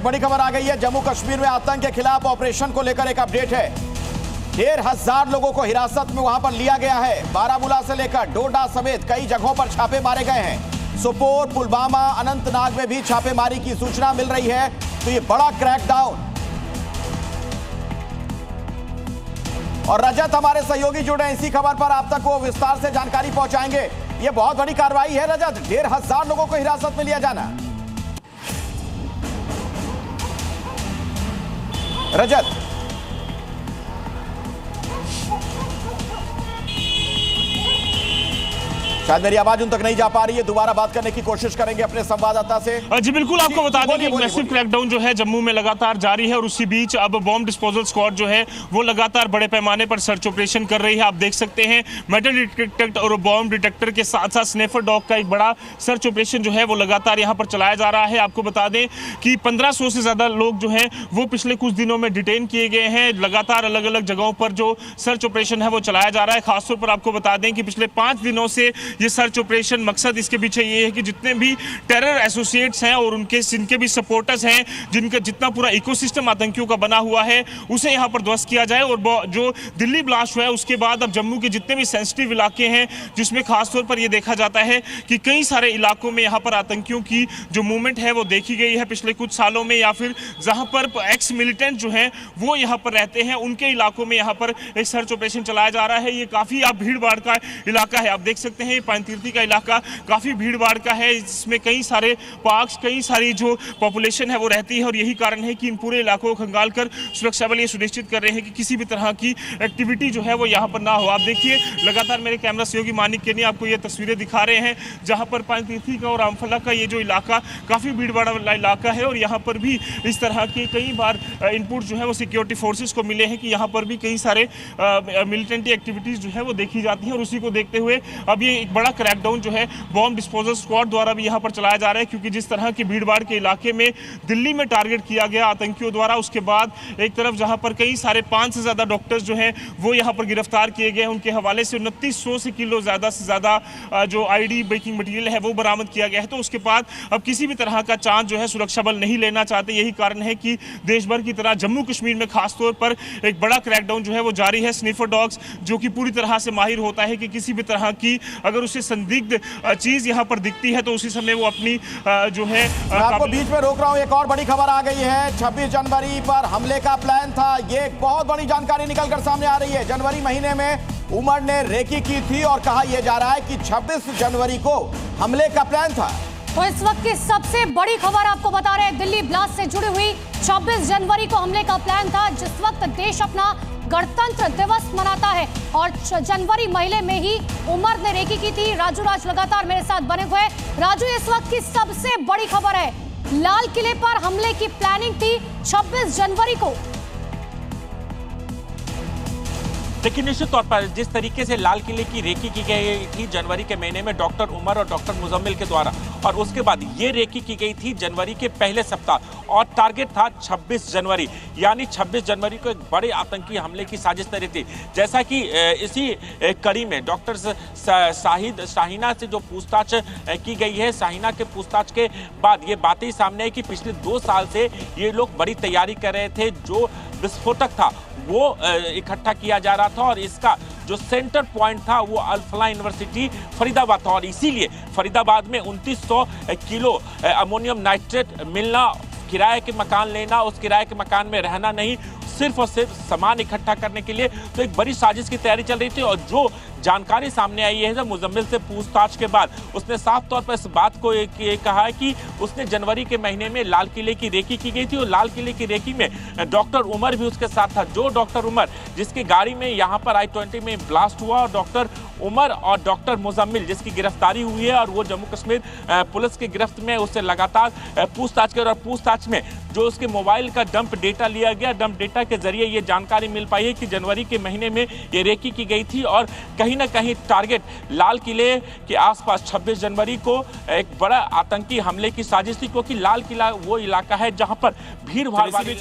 बड़ी खबर आ गई है। जम्मू कश्मीर में आतंक के खिलाफ ऑपरेशन को लेकर एक अपडेट है। 1,500 लोगों को हिरासत में वहां पर लिया गया है। बारामूला से लेकर डोडा समेत कई जगहों पर छापे मारे गए हैं। सोपोर, पुलवामा, अनंतनाग में भी छापेमारी की सूचना मिल रही है। तो ये बड़ा क्रैकडाउन। और रजत हमारे सहयोगी जुड़े हैं इसी खबर पर, आप तक वो विस्तार से जानकारी पहुंचाएंगे। ये बहुत बड़ी कार्रवाई है रजत, 1,500 लोगों को हिरासत में लिया जाना। रजत, शायद मेरी आवाज उन तक नहीं जा पा रही है, दोबारा बात करने की कोशिश करेंगे अपने संवाददाता से। जी बिल्कुल, आपको बता दें कि मैसिव क्रैकडाउन जो है जम्मू में लगातार जारी है और उसी बीच अब बॉम्ब डिस्पोजल स्क्वाड जो है वो लगातार बड़े पैमाने पर सर्च ऑपरेशन कर रही है। आप देख सकते हैं मेटल डिटेक्टर और बॉम्ब डिटेक्टर के साथ साथ स्नैफर डॉग का एक बड़ा सर्च ऑपरेशन जो है वो लगातार यहाँ पर चलाया जा रहा है। आपको बता दें कि 1500 से ज्यादा लोग जो हैं वो पिछले कुछ दिनों में डिटेन किए गए हैं। लगातार अलग अलग जगहों पर जो सर्च ऑपरेशन है वो चलाया जा रहा है। खासतौर पर आपको बता दें कि पिछले 5 दिनों से ये सर्च ऑपरेशन, मकसद इसके पीछे ये है कि जितने भी टेरर एसोसिएट्स हैं और जिनके भी सपोर्टर्स हैं, जिनका जितना पूरा इकोसिस्टम आतंकियों का बना हुआ है, उसे यहां पर ध्वस्त किया जाए। और जो दिल्ली ब्लास्ट हुआ है उसके बाद अब जम्मू के जितने भी सेंसिटिव इलाके हैं, जिसमें खासतौर पर यह देखा जाता है कि कई सारे इलाकों में यहां पर आतंकियों की जो मूवमेंट है वो देखी गई है पिछले कुछ सालों में, या फिर जहां पर एक्स मिलिटेंट जो हैं वो यहां पर रहते हैं, उनके इलाकों में यहां पर एक सर्च ऑपरेशन चलाया जा रहा है। ये काफी आप भीड़ भाड़ का इलाका है। आप देख सकते हैं पानतीर्थी का इलाका काफी भीड़ भाड़ का है, इसमें कई सारे पार्क्स, कई सारी जो पॉपुलेशन है वो रहती है और यही कारण है कि इन पूरे इलाकों को खंगाल कर सुरक्षा बल ये सुनिश्चित कर रहे हैं कि किसी भी तरह की एक्टिविटी जो है वो यहाँ पर ना हो। आप देखिए लगातार मेरे कैमरा सहयोगी मानिक के आपको ये तस्वीरें दिखा रहे हैं जहाँ पर पानतीर्थी का और रामफला का ये जो इलाका काफी भीड़ भाड़ वाला इलाका है और यहाँ पर भी इस तरह के कई बार इनपुट जो है वो सिक्योरिटी फोर्सेस को मिले हैं कि यहाँ पर भी कई सारे मिलिटेंट एक्टिविटीज जो है वो देखी जाती हैं। और उसी को देखते हुए अब ये एक बड़ा क्रैकडाउन जो है बॉम्ब डिस्पोजल स्क्वाड द्वारा भी यहां पर चलाया जा रहा है, क्योंकि जिस तरह की भीड़भाड़ के इलाके में दिल्ली में टारगेट किया गया आतंकियों द्वारा, उसके बाद एक तरफ जहां पर कई सारे 5 से ज्यादा डॉक्टर्स जो हैं वो यहां पर गिरफ्तार किए गए, उनके हवाले से 2900 किलो ज्यादा से ज्यादा जो आईडी बेकिंग मटेरियल है वो बरामद किया गया है। तो उसके बाद अब किसी भी तरह का चांस जो है सुरक्षा बल नहीं लेना चाहते। यही कारण है कि देश भर की तरह जम्मू कश्मीर में खासतौर पर एक बड़ा क्रैकडाउन जो है वो जारी है। स्निफर डॉग्स जो कि पूरी तरह से माहिर होता है कि किसी भी तरह की अगर उसे संदिग्ध चीज यहां पर दिखती है तो उसी समय वो अपनी जो है आपको बीच में रोक रहा हूं। एक और बड़ी खबर आ गई है, 26 जनवरी पर हमले का प्लान था। ये एक बहुत बड़ी जानकारी निकलकर सामने आ रही है। जनवरी महीने में उमर ने रेकी की थी और कहा यह जा रहा है कि 26 जनवरी को हमले का प्लान था। तो इस वक्त की सबसे बड़ी खबर आपको बता रहे हैं, दिल्ली ब्लास्ट से जुड़ी हुई 26 जनवरी को हमले का प्लान था। जिस वक्त देश अपना गणतंत्र दिवस मनाता है और जनवरी महीने में ही उमर ने रेकी की थी। राजू राज लगातार मेरे साथ बने हुए। राजू, इस वक्त की सबसे बड़ी खबर है, लाल किले पर हमले की प्लानिंग थी 26 जनवरी को। लेकिन निश्चित तौर पर जिस तरीके से लाल किले की रेकी की गई थी जनवरी के महीने में डॉक्टर उमर और डॉक्टर मुजम्मिल के द्वारा, और उसके बाद ये रेकी की गई थी जनवरी के पहले सप्ताह और टारगेट था 26 जनवरी, यानी 26 जनवरी को एक बड़े आतंकी हमले की साजिश तैयार थी। जैसा कि इसी कड़ी में डॉक्टर शाहीना से जो पूछताछ की गई है, शाहीना के पूछताछ के बाद ये बातें सामने आई कि पिछले 2 साल से ये लोग बड़ी तैयारी कर रहे थे। जो विस्फोटक था वो इकट्ठा किया जा रहा था और इसका जो सेंटर पॉइंट था वो अल-फलाह यूनिवर्सिटी फरीदाबाद था और इसीलिए फरीदाबाद में 2900 किलो अमोनियम नाइट्रेट मिलना, किराए के मकान लेना, उस किराए के मकान में रहना नहीं, सिर्फ और सिर्फ सामान इकट्ठा करने के लिए तो एक बड़ी साजिश की तैयारी चल रही थी। और जो जानकारी सामने आई है जब मुजम्मिल से पूछताछ के बाद उसने साफ तौर पर इस बात को कहा है कि उसने जनवरी के महीने में लाल किले की रेकी की गई थी और लाल किले की रेकी में डॉक्टर उमर भी उसके साथ था। जो डॉक्टर उमर जिसकी गाड़ी में यहाँ पर I-20 में ब्लास्ट हुआ और डॉक्टर उमर और डॉक्टर मुजम्मिल जिसकी गिरफ्तारी हुई है और वो जम्मू कश्मीर पुलिस की गिरफ्त में उससे लगातार पूछताछ कर, और पूछताछ में जो उसके मोबाइल का डंप डेटा लिया गया, डंप डेटा के जरिए ये जानकारी मिल पाई है कि जनवरी के महीने में ये रेकी की गई थी और कहीं ना कहीं टारगेट लाल किले के आसपास 26 जनवरी को एक बड़ा आतंकी हमले की साजिश थी, क्योंकि लाल किला वो इलाका है जहां पर भीड़ भाड़ वाली